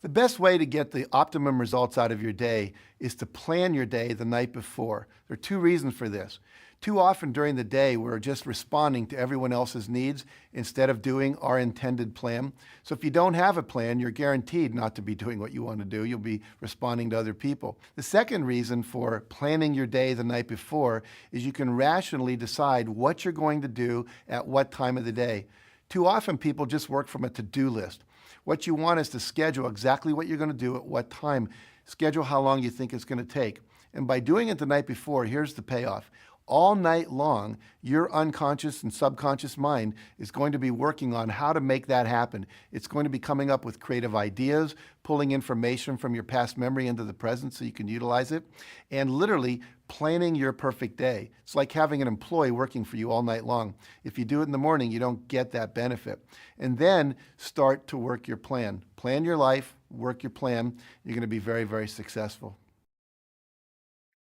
The best way to get the optimum results out of your day is to plan your day the night before. There are two reasons for this. Too often during the day, we're just responding to everyone else's needs instead of doing our intended plan. So if you don't have a plan, you're guaranteed not to be doing what you want to do. You'll be responding to other people. The second reason for planning your day the night before is you can rationally decide what you're going to do at what time of the day. Too often people just work from a to-do list. What you want is to schedule exactly what you're going to do at what time. Schedule how long you think it's going to take. And by doing it the night before, here's the payoff. All night long, your unconscious and subconscious mind is going to be working on how to make that happen. It's going to be coming up with creative ideas, pulling information from your past memory into the present so you can utilize it, and literally planning your perfect day. It's like having an employee working for you all night long. If you do it in the morning, you don't get that benefit. And then start to work your plan. Plan your life, work your plan. You're going to be very, very successful.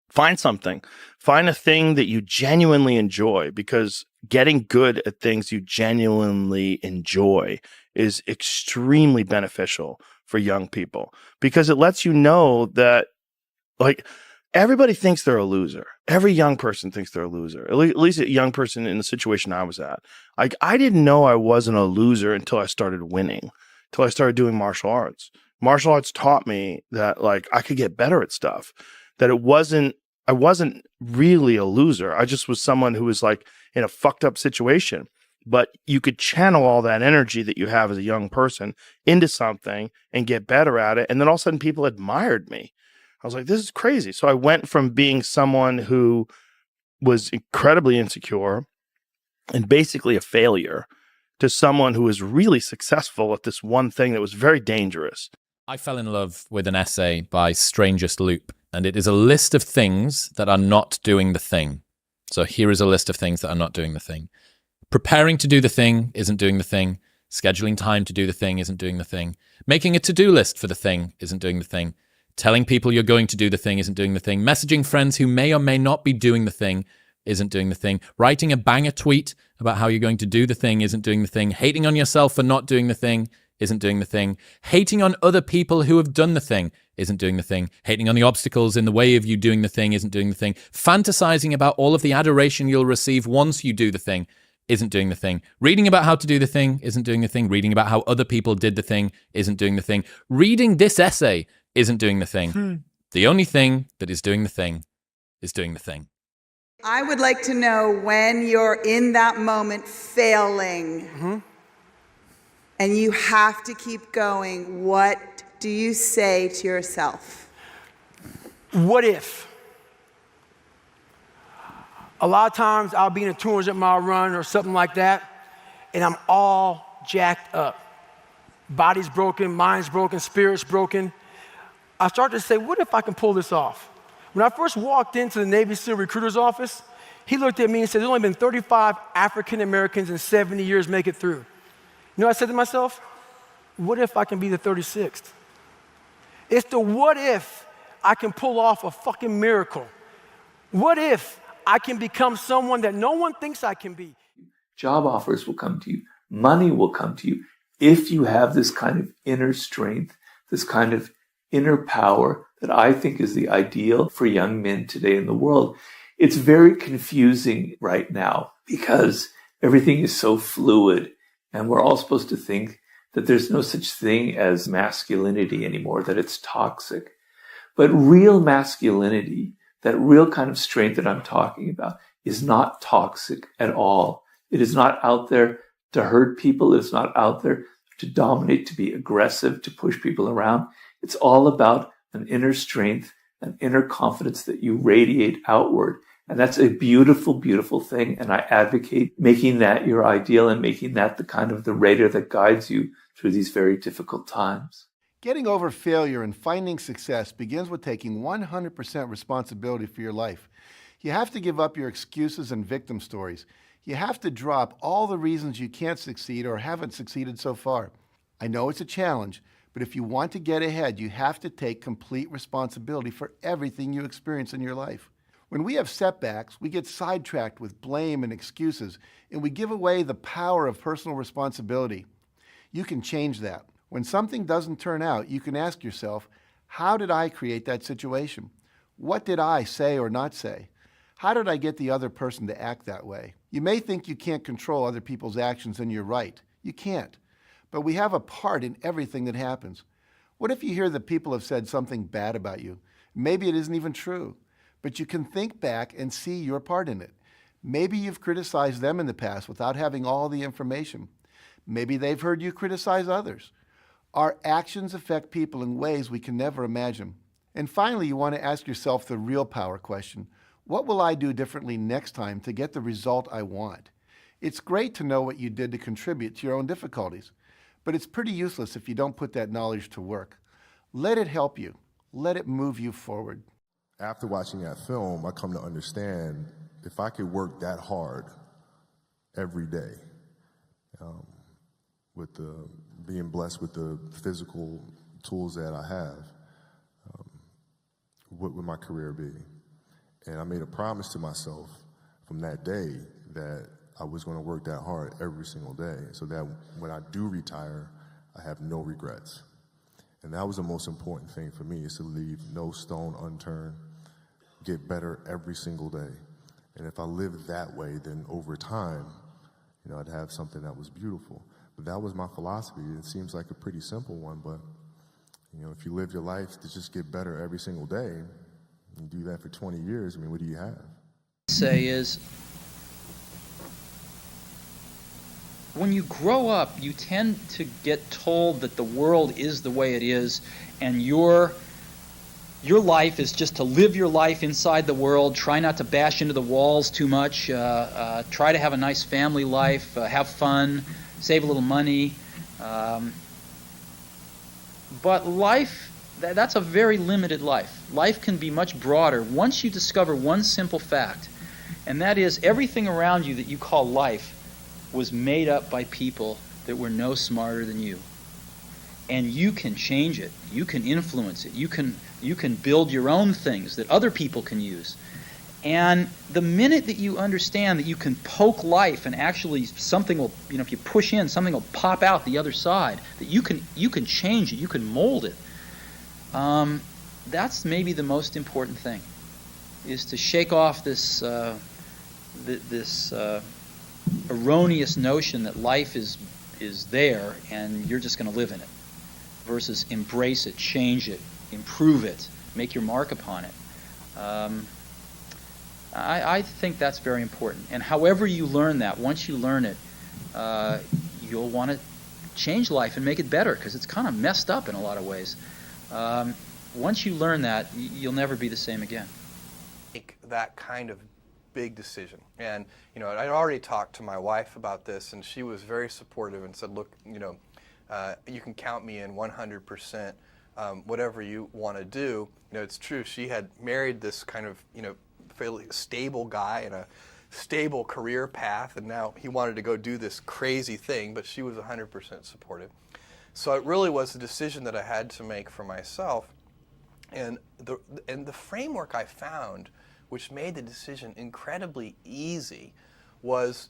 Find something. Find a thing that you genuinely enjoy, because getting good at things you genuinely enjoy is extremely beneficial for young people, because it lets you know that, like, everybody thinks they're a loser. Every young person thinks they're a loser. At least a young person in the situation I was at. Like, I didn't know I wasn't a loser until I started winning, until I started doing martial arts. Martial arts taught me that, like, I could get better at stuff, that I wasn't really a loser. I just was someone who was, like, in a fucked up situation. But you could channel all that energy that you have as a young person into something and get better at it. And then all of a sudden people admired me. I was like, this is crazy. So I went from being someone who was incredibly insecure and basically a failure to someone who was really successful at this one thing that was very dangerous. I fell in love with an essay by Strangest Loop, and it is a list of things that are not doing the thing. So here is a list of things that are not doing the thing. Preparing to do the thing isn't doing the thing. Scheduling time to do the thing isn't doing the thing. Making a to-do list for the thing isn't doing the thing. Telling people you're going to do the thing isn't doing the thing. Messaging friends who may or may not be doing the thing isn't doing the thing. Writing a banger tweet about how you're going to do the thing isn't doing the thing. Hating on yourself for not doing the thing isn't doing the thing. Hating on other people who have done the thing isn't doing the thing. Hating on the obstacles in the way of you doing the thing isn't doing the thing. Fantasizing about all of the adoration you'll receive once you do the thing isn't doing the thing. Reading about how to do the thing isn't doing the thing. Reading about how other people did the thing isn't doing the thing. Reading this essay isn't doing the thing. The only thing that is doing the thing is doing the thing. I would like to know, when you're in that moment failing, and you have to keep going, what do you say to yourself? What if? A lot of times I'll be in a 200-mile run or something like that, and I'm all jacked up. Body's broken, mind's broken, spirit's broken. I start to say, what if I can pull this off? When I first walked into the Navy SEAL recruiter's office, he looked at me and said, there's only been 35 African Americans in 70 years make it through. You know what I said to myself? What if I can be the 36th? It's the what if I can pull off a fucking miracle. What if I can become someone that no one thinks I can be? Job offers will come to you. Money will come to you if you have this kind of inner strength, this kind of inner power that I think is the ideal for young men today in the world. It's very confusing right now because everything is so fluid, and we're all supposed to think that there's no such thing as masculinity anymore, that it's toxic. But real masculinity, that real kind of strength that I'm talking about, is not toxic at all. It is not out there to hurt people. It's not out there to dominate, to be aggressive, to push people around. It's all about an inner strength, an inner confidence that you radiate outward. And that's a beautiful, beautiful thing. And I advocate making that your ideal and making that the kind of the radar that guides you through these very difficult times. Getting over failure and finding success begins with taking 100% responsibility for your life. You have to give up your excuses and victim stories. You have to drop all the reasons you can't succeed or haven't succeeded so far. I know it's a challenge, but if you want to get ahead, you have to take complete responsibility for everything you experience in your life. When we have setbacks, we get sidetracked with blame and excuses, and we give away the power of personal responsibility. You can change that. When something doesn't turn out, you can ask yourself, how did I create that situation? What did I say or not say? How did I get the other person to act that way? You may think you can't control other people's actions, and you're right. You can't. But we have a part in everything that happens. What if you hear that people have said something bad about you? Maybe it isn't even true, but you can think back and see your part in it. Maybe you've criticized them in the past without having all the information. Maybe they've heard you criticize others. Our actions affect people in ways we can never imagine. And finally, you want to ask yourself the real power question. What will I do differently next time to get the result I want? It's great to know what you did to contribute to your own difficulties, but it's pretty useless if you don't put that knowledge to work. Let it help you. Let it move you forward. After watching that film, I come to understand if I could work that hard every day, with being blessed with the physical tools that I have, what would my career be? And I made a promise to myself from that day that I was going to work that hard every single day so that when I do retire, I have no regrets. And that was the most important thing for me, is to leave no stone unturned, get better every single day. And if I lived that way, then over time, I'd have something that was beautiful. But that was my philosophy. It seems like a pretty simple one, but if you live your life to just get better every single day, you do that for 20 years, what do you have? Say is, when you grow up, you tend to get told that the world is the way it is, and your life is just to live your life inside the world, try not to bash into the walls too much, try to have a nice family life, have fun, save a little money. But life, that's a very limited life. Life can be much broader once you discover one simple fact, and that is everything around you that you call life was made up by people that were no smarter than you. And you can change it. You can influence it. You can build your own things that other people can use. And the minute that you understand that you can poke life and actually something will, if you push in, something will pop out the other side, that you can change it, you can mold it. That's maybe the most important thing, is to shake off this erroneous notion that life is there and you're just going to live in it, versus embrace it, change it, improve it, make your mark upon it. I think that's very important. And however you learn that, once you learn it, you'll want to change life and make it better, because it's kind of messed up in a lot of ways. Once you learn that, you'll never be the same again. Make that kind of big decision. And, I'd already talked to my wife about this, and she was very supportive and said, look, you can count me in 100%, whatever you want to do. It's true. She had married this kind of, fairly stable guy in a stable career path, and now he wanted to go do this crazy thing, but she was 100% supportive. So it really was a decision that I had to make for myself. And the framework I found, which made the decision incredibly easy, was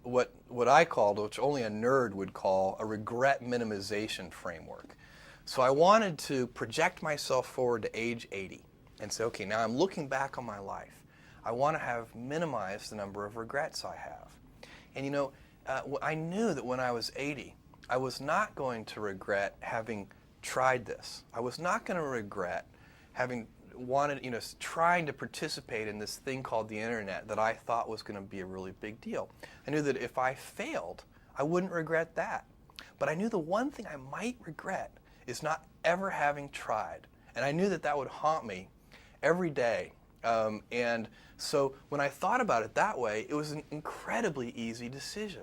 what I called, which only a nerd would call, a regret minimization framework. So I wanted to project myself forward to age 80 and say, okay, now I'm looking back on my life. I want to have minimized the number of regrets I have. And I knew that when I was 80, I was not going to regret having tried this. I was not going to regret having wanted, trying to participate in this thing called the internet that I thought was going to be a really big deal. I knew that if I failed, I wouldn't regret that. But I knew the one thing I might regret is not ever having tried. And I knew that that would haunt me every day. And so when I thought about it that way, it was an incredibly easy decision.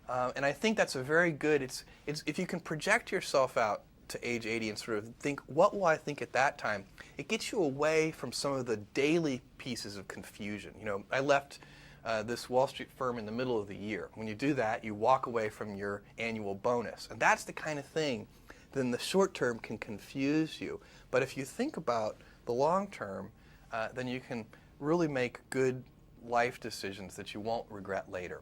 And I think that's a very good, it's if you can project yourself out to age 80 and sort of think, what will I think at that time? It gets you away from some of the daily pieces of confusion. I left this Wall Street firm in the middle of the year. When you do that, you walk away from your annual bonus. And that's the kind of thing that in the short term can confuse you. But if you think about the long term, then you can really make good life decisions that you won't regret later.